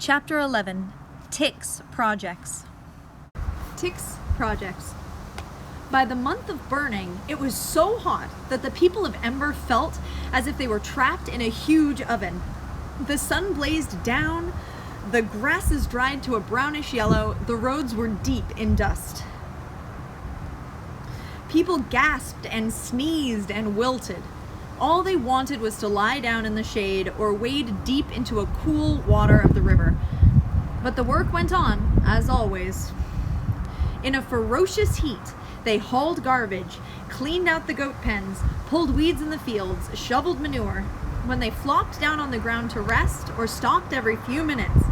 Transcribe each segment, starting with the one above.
Chapter 11. Tick's Projects. Tick's Projects. By the month of burning, it was so hot that the people of Ember felt as if they were trapped in a huge oven. The sun blazed down, the grasses dried to a brownish yellow, the roads were deep in dust. People gasped and sneezed and wilted. All they wanted was to lie down in the shade or wade deep into a cool water of the river. But the work went on, as always. In a ferocious heat, they hauled garbage, cleaned out the goat pens, pulled weeds in the fields, shoveled manure. When they flopped down on the ground to rest or stopped every few minutes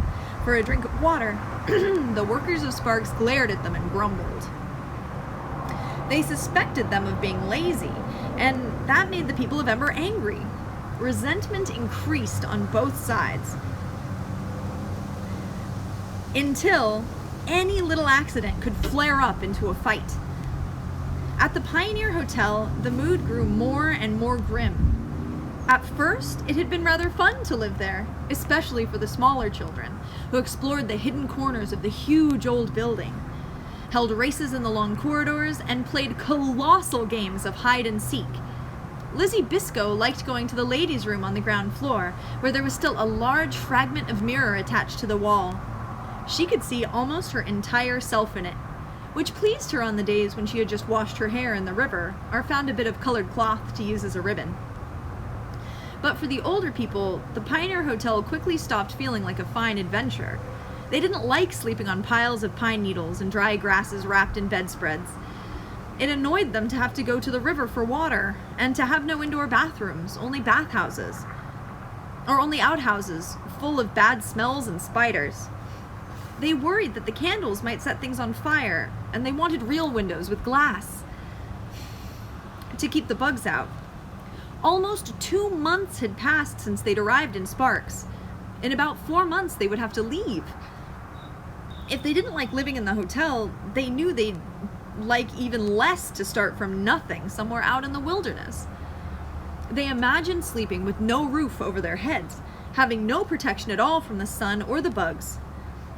for a drink of water, the workers of Sparks glared at them and grumbled. They suspected them of being lazy, and that made the people of Ember angry. Resentment increased on both sides, until any little accident could flare up into a fight. At the Pioneer Hotel, the mood grew more and more grim. At first, it had been rather fun to live there, especially for the smaller children, who explored the hidden corners of the huge old building, held races in the long corridors, and played colossal games of hide and seek. Lizzie Biscoe liked going to the ladies' room on the ground floor, where there was still a large fragment of mirror attached to the wall. She could see almost her entire self in it, which pleased her on the days when she had just washed her hair in the river or found a bit of colored cloth to use as a ribbon. But for the older people, the Pioneer Hotel quickly stopped feeling like a fine adventure. They didn't like sleeping on piles of pine needles and dry grasses wrapped in bedspreads. It annoyed them to have to go to the river for water and to have no indoor bathrooms, only bathhouses, or only outhouses full of bad smells and spiders. They worried that the candles might set things on fire, and they wanted real windows with glass to keep the bugs out. Almost 2 months had passed since they'd arrived in Sparks. In about 4 months, they would have to leave. If they didn't like living in the hotel, they knew they'd like even less to start from nothing somewhere out in the wilderness. They imagined sleeping with no roof over their heads, having no protection at all from the sun or the bugs,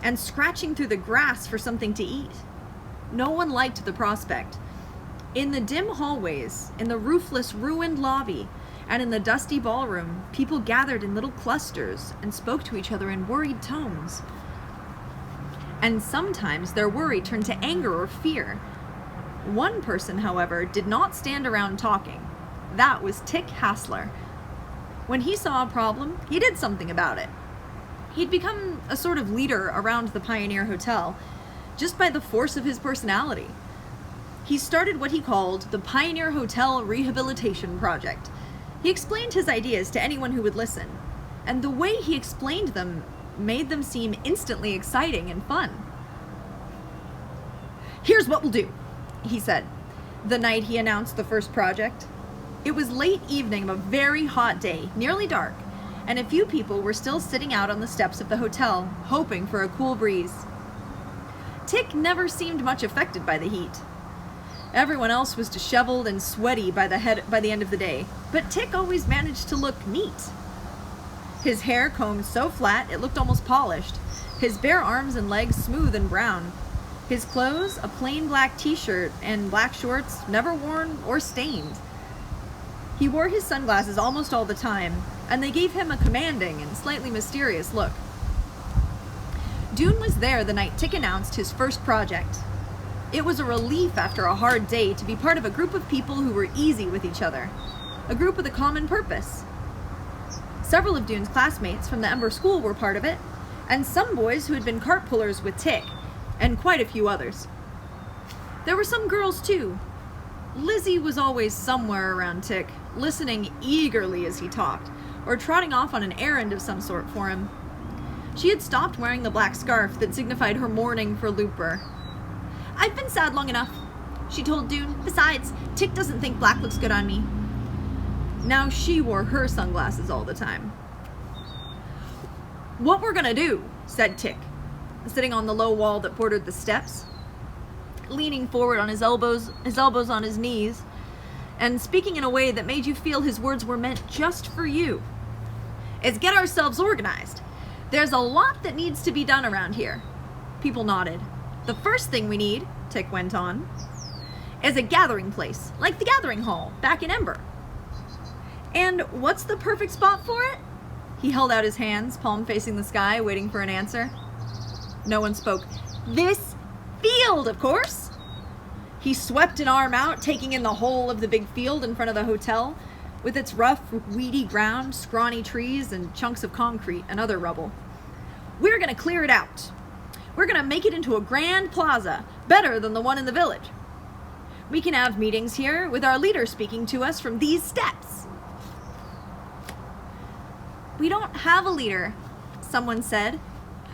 and scratching through the grass for something to eat. No one liked the prospect. In the dim hallways, in the roofless, ruined lobby, and in the dusty ballroom, people gathered in little clusters and spoke to each other in worried tones. And sometimes their worry turned to anger or fear. One person, however, did not stand around talking. That was Tick Hassler. When he saw a problem, he did something about it. He'd become a sort of leader around the Pioneer Hotel, just by the force of his personality. He started what he called the Pioneer Hotel Rehabilitation Project. He explained his ideas to anyone who would listen, and the way he explained them made them seem instantly exciting and fun. "Here's what we'll do," he said, the night he announced the first project. It was late evening of a very hot day, nearly dark, and a few people were still sitting out on the steps of the hotel, hoping for a cool breeze. Tick never seemed much affected by the heat. Everyone else was disheveled and sweaty by the end of the day, but Tick always managed to look neat. His hair combed so flat it looked almost polished, his bare arms and legs smooth and brown. His clothes, a plain black t-shirt and black shorts, never worn or stained. He wore his sunglasses almost all the time, and they gave him a commanding and slightly mysterious look. Dune was there the night Tick announced his first project. It was a relief after a hard day to be part of a group of people who were easy with each other, a group with a common purpose. Several of Dune's classmates from the Ember School were part of it, and some boys who had been cart pullers with Tick, and quite a few others. There were some girls too. Lizzie was always somewhere around Tick, listening eagerly as he talked, or trotting off on an errand of some sort for him. She had stopped wearing the black scarf that signified her mourning for Looper. "I've been sad long enough," she told Dune. "Besides, Tick doesn't think black looks good on me." Now she wore her sunglasses all the time. "What we're gonna do," said Tick, sitting on the low wall that bordered the steps, leaning forward on his elbows on his knees, and speaking in a way that made you feel his words were meant just for you, "is get ourselves organized. There's a lot that needs to be done around here. People nodded. The first thing we need, Tick went on, is a gathering place, like the Gathering Hall back in Ember. And what's the perfect spot for it? He held out his hands, palm facing the sky, waiting for an answer. No one spoke. This field, of course. He swept an arm out, taking in the whole of the big field in front of the hotel, with its rough, weedy ground, scrawny trees, and chunks of concrete and other rubble. We're gonna clear it out. We're gonna make it into a grand plaza, better than the one in the village. We can have meetings here with our leader speaking to us from these steps. We don't have a leader, someone said.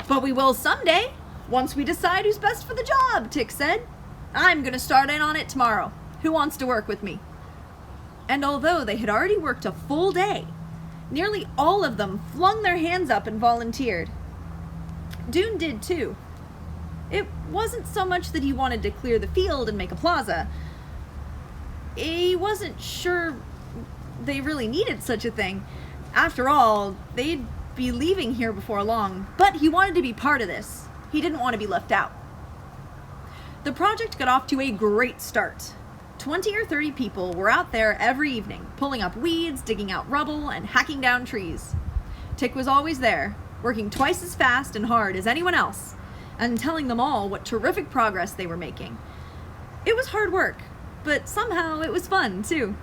But we will someday, once we decide who's best for the job, Tick said. I'm gonna start in on it tomorrow. Who wants to work with me? And although they had already worked a full day, nearly all of them flung their hands up and volunteered. Dune did too. It wasn't so much that he wanted to clear the field and make a plaza. He wasn't sure they really needed such a thing. After all, they'd be leaving here before long, but he wanted to be part of this. He didn't want to be left out. The project got off to a great start. 20 or 30 people were out there every evening, pulling up weeds, digging out rubble, and hacking down trees. Tick was always there, working twice as fast and hard as anyone else, and telling them all what terrific progress they were making. It was hard work, but somehow it was fun, too.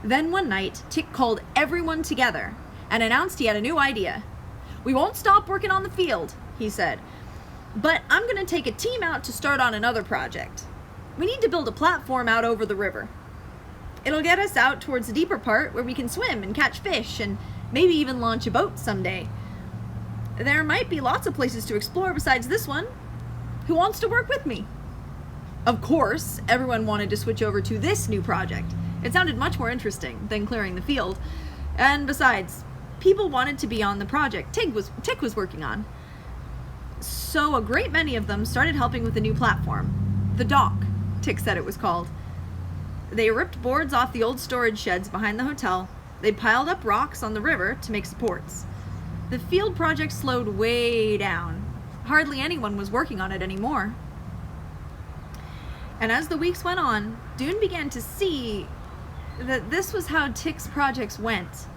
Then one night, Tick called everyone together and announced he had a new idea. We won't stop working on the field, he said, but I'm going to take a team out to start on another project. We need to build a platform out over the river. It'll get us out towards the deeper part where we can swim and catch fish and maybe even launch a boat someday. There might be lots of places to explore besides this one. Who wants to work with me? Of course, everyone wanted to switch over to this new project. It sounded much more interesting than clearing the field. And besides, people wanted to be on the project Tick was working on. So a great many of them started helping with the new platform. The dock, Tick said it was called. They ripped boards off the old storage sheds behind the hotel. They piled up rocks on the river to make supports. The field project slowed way down. Hardly anyone was working on it anymore. And as the weeks went on, Dune began to see that this was how Tick's projects went.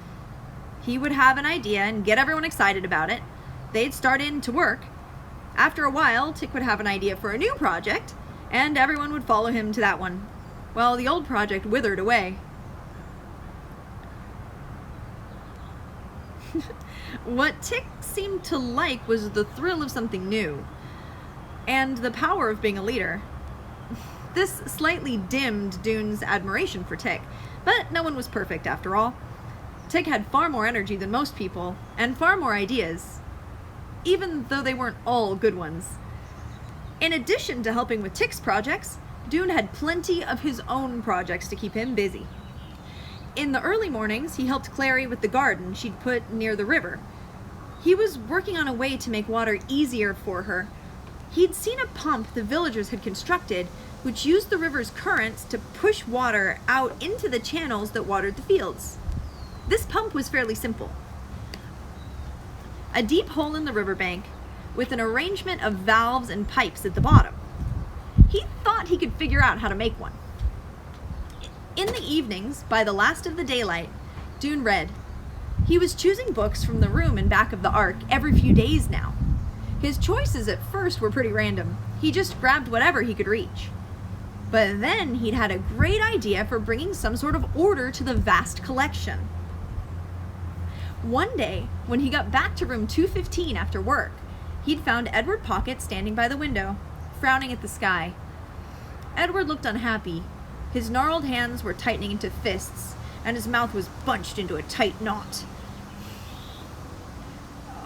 He would have an idea and get everyone excited about it. They'd start in to work. After a while, Tick would have an idea for a new project, and everyone would follow him to that one. Well, the old project withered away. What Tick seemed to like was the thrill of something new, and the power of being a leader. This slightly dimmed Dune's admiration for Tick, but no one was perfect after all. Tick had far more energy than most people, and far more ideas, even though they weren't all good ones. In addition to helping with Tick's projects, Dune had plenty of his own projects to keep him busy. In the early mornings, he helped Clary with the garden she'd put near the river. He was working on a way to make water easier for her. He'd seen a pump the villagers had constructed, which used the river's currents to push water out into the channels that watered the fields. This pump was fairly simple. A deep hole in the riverbank with an arrangement of valves and pipes at the bottom. He thought he could figure out how to make one. In the evenings, by the last of the daylight, Dune read. He was choosing books from the room in back of the Ark every few days now. His choices at first were pretty random. He just grabbed whatever he could reach. But then he'd had a great idea for bringing some sort of order to the vast collection. One day, when he got back to room 215 after work, he'd found Edward Pocket standing by the window, frowning at the sky. Edward looked unhappy. His gnarled hands were tightening into fists, and his mouth was bunched into a tight knot.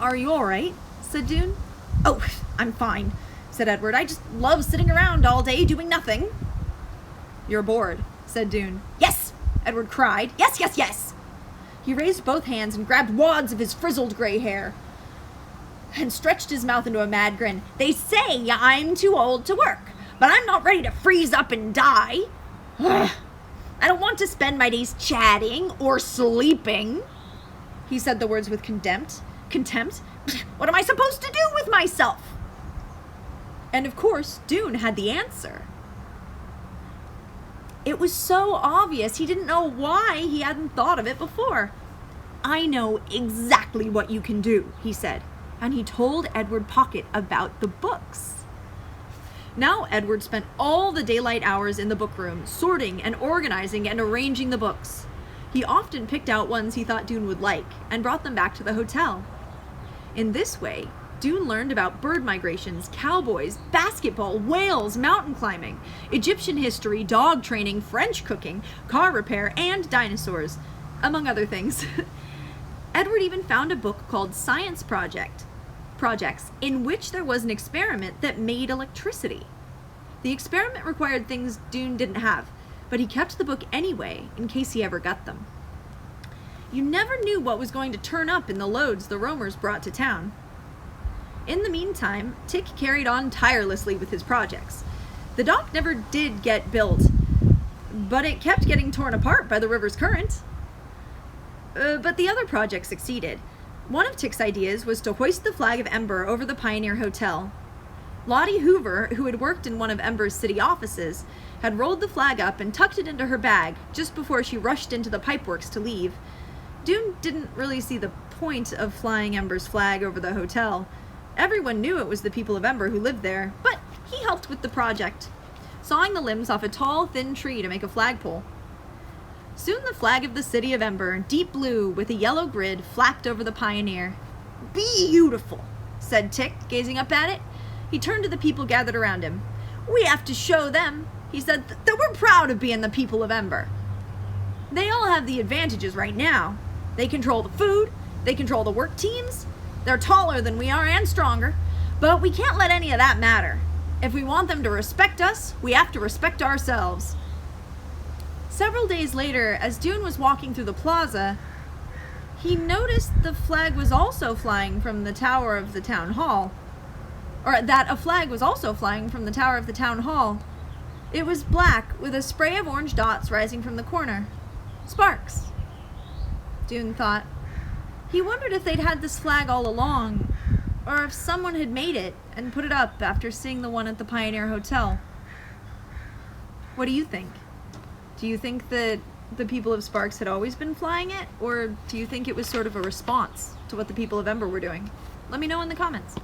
"Are you all right?" said Dune. "Oh, I'm fine," said Edward. "I just love sitting around all day doing nothing." "You're bored," said Dune. "Yes!" Edward cried. "Yes, yes, yes!" He raised both hands and grabbed wads of his frizzled gray hair and stretched his mouth into a mad grin. "They say I'm too old to work, but I'm not ready to freeze up and die. Ugh. I don't want to spend my days chatting or sleeping." He said the words with contempt. Contempt? What am I supposed to do with myself? And of course, Dune had the answer. It was so obvious he didn't know why he hadn't thought of it before. I know exactly what you can do, he said, and he told Edward Pocket about the books. Now Edward spent all the daylight hours in the book room, sorting and organizing and arranging the books. He often picked out ones he thought Dune would like and brought them back to the hotel. In this way, Dune learned about bird migrations, cowboys, basketball, whales, mountain climbing, Egyptian history, dog training, French cooking, car repair, and dinosaurs, among other things. Edward even found a book called Science Projects, in which there was an experiment that made electricity. The experiment required things Dune didn't have, but he kept the book anyway in case he ever got them. You never knew what was going to turn up in the loads the roamers brought to town. In the meantime, Tick carried on tirelessly with his projects. The dock never did get built, but it kept getting torn apart by the river's current. But the other project succeeded. One of Tick's ideas was to hoist the flag of Ember over the Pioneer Hotel. Lottie Hoover, who had worked in one of Ember's city offices, had rolled the flag up and tucked it into her bag just before she rushed into the pipeworks to leave. Dune didn't really see the point of flying Ember's flag over the hotel. Everyone knew it was the people of Ember who lived there, but he helped with the project, sawing the limbs off a tall, thin tree to make a flagpole. Soon the flag of the city of Ember, deep blue with a yellow grid, flapped over the Pioneer. "Beautiful," said Tick, gazing up at it. He turned to the people gathered around him. "We have to show them," he said, "that we're proud of being the people of Ember. They all have the advantages right now. They control the food, they control the work teams, they're taller than we are and stronger, but we can't let any of that matter. If we want them to respect us, we have to respect ourselves." Several days later, as Dune was walking through the plaza, he noticed the flag was also flying from the tower of the town hall. Or that a flag was also flying from the tower of the town hall. It was black, with a spray of orange dots rising from the corner. Sparks, Dune thought. He wondered if they'd had this flag all along, or if someone had made it and put it up after seeing the one at the Pioneer Hotel. What do you think? Do you think that the people of Sparks had always been flying it, or do you think it was sort of a response to what the people of Ember were doing? Let me know in the comments.